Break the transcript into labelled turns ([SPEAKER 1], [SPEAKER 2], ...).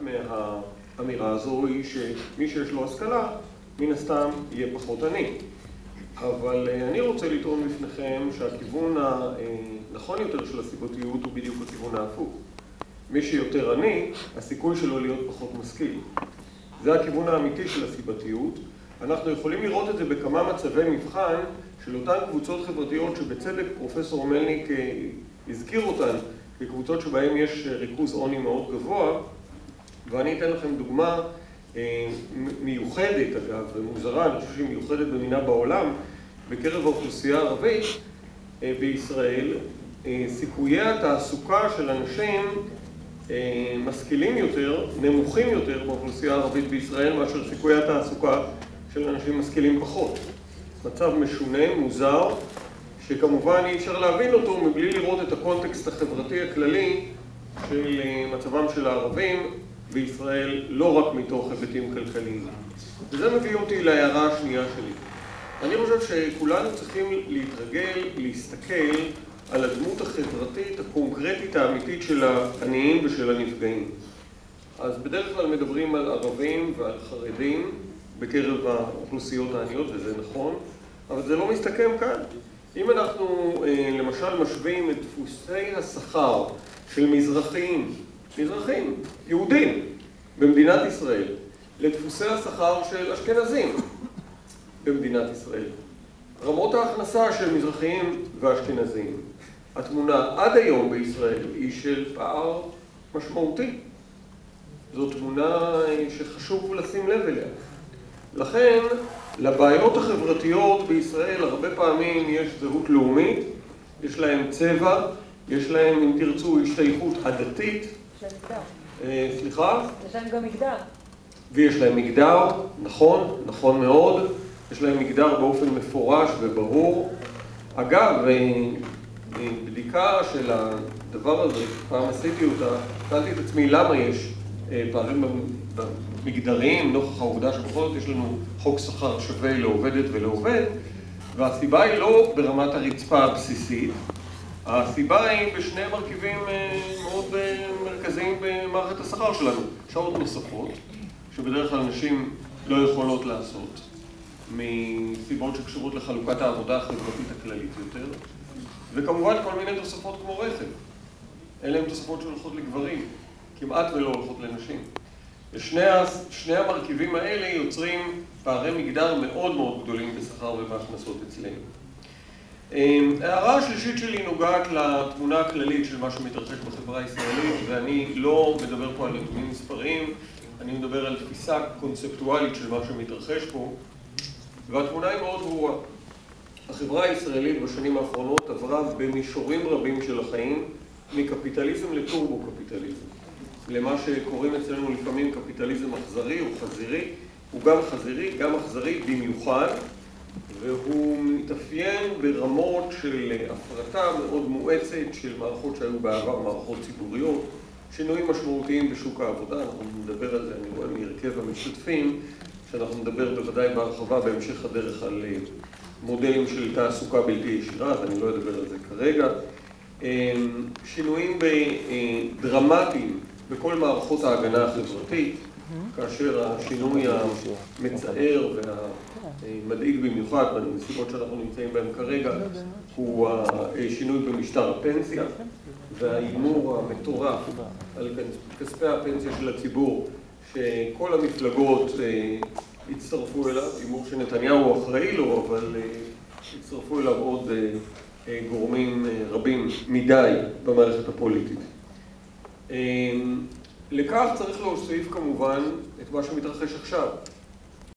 [SPEAKER 1] מהאמירה הזו היא שמי שיש לו השכלה, מן הסתם יהיה פחות עני. אבל אני רוצה לטעון בפניכם שהכיוון הנכון יותר של הסיבתיות הוא בדיוק הכיוון ההפוך. מי שיותר עני, הסיכוי שלו להיות פחות משכיל. זה הכיוון האמיתי של הסיבתיות. אנחנו יכולים לראות את זה בכמה מצבי מבחן של אותן קבוצות חברתיות שבצדק פרופסור מלניק הזכיר אותן כקבוצות שבהן יש ריכוז עוני מאוד גבוה, ואני אתן לכם דוגמה מיוחדת אגב, ומוזרה, אני חושב שהיא מיוחדת במינה בעולם, בקרב האוכלוסייה הערבית בישראל, סיכויי התעסוקה של אנשים משכילים יותר, נמוכים יותר באוכלוסייה הערבית בישראל מאשר סיכויי התעסוקה של אנשים משכילים פחות. מצב משונה, מוזר, שכמובן אי אפשר להבין אותו מבלי לראות את הקונטקסט החברתי הכללי של מצבם של הערבים בישראל, לא רק מתוך היבטים כלכליים. וזה מביא אותי להערה השנייה שלי. אני חושב שכולנו צריכים להתרגל, להסתכל על הדמות החברתית, הקונקרטית, האמיתית של העניים ושל הנפגעים. אז בדרך כלל מדברים על ערבים ועל חרדים בקרב האוכלוסיות העניות, וזה נכון, אבל זה לא מסתכם כאן. אם אנחנו למשל משווים את דפוסי השכר של מזרחים, יהודים במדינת ישראל, לדפוסי השכר של אשכנזים במדינת ישראל, רמות ההכנסה של מזרחים ואשכנזים, התמונה עד היום בישראל היא של פער משמעותי. זו תמונה שחשוב לשים לב אליה. לכן, לבעיות החברתיות בישראל הרבה פעמים יש זהות לאומית, יש להם צבע, יש להם, אם תרצו, השתייכות עדתית.
[SPEAKER 2] יש להם מגדר.
[SPEAKER 1] סליחה?
[SPEAKER 2] יש להם גם מגדר.
[SPEAKER 1] ויש להם מגדר, נכון, נכון מאוד. יש להם מגדר באופן מפורש וברור. אגב, בדיקה של הדבר הזה, פעם עשיתי אותה, שאלתי את עצמי למה יש פערים מגדריים, נוכח העובדה שבכל זאת יש לנו חוק שכר שווה לעובדת ולעובד, והסיבה היא לא ברמת הרצפה הבסיסית, הסיבה היא בשני מרכיבים מאוד מרכזיים במערכת השכר שלנו. שעות נוספות, שבדרך כלל נשים לא יכולות לעשות, מסיבות שקשורות לחלוקת העבודה החברתית הכללית יותר, וכמובן כל מיני תוספות כמו רכב. אלה הן תוספות שהולכות לגברים, כמעט ולא הולכות לנשים. ושני המרכיבים האלה יוצרים פערי מגדר מאוד מאוד גדולים בשכר ובהכנסות אצלנו. ההערה השלישית שלי נוגעת לתמונה הכללית של מה שמתרחש בחברה הישראלית, ואני לא מדבר פה על נתונים מספריים, אני מדבר על תפיסה קונספטואלית של מה שמתרחש פה, והתמונה היא מאוד ברורה. החברה הישראלית בשנים האחרונות עברה במישורים רבים של החיים מקפיטליזם לטורבו-קפיטליזם. למה שקוראים אצלנו לפעמים קפיטליזם אכזרי או חזירי, הוא גם חזירי, גם אכזרי במיוחד, והוא מתאפיין ברמות של הפרטה מאוד מואצת של מערכות שהיו בעבר מערכות ציבוריות, שינויים משמעותיים בשוק העבודה. אנחנו נדבר על זה, אני רואה מהרכב המשתתפים, שאנחנו נדבר בוודאי בהרחבה בהמשך הדרך על מודלים של תעסוקה בלתי ישירה, אז אני לא אדבר על זה כרגע. שינויים דרמטיים בכל מערכות ההגנה החברתית, כאשר השינוי המצער והמדאיג במיוחד בנסיבות שאנחנו נמצאים בהם כרגע הוא השינוי במשטר הפנסיה וההימור המטורף על כספי הפנסיה של הציבור שכל המפלגות הצטרפו אליו, הימור שנתניהו אחראי לו, אבל הצטרפו אליו עוד גורמים רבים מדי במערכת הפוליטית. לכך צריך להוסיף כמובן את מה שמתרחש עכשיו.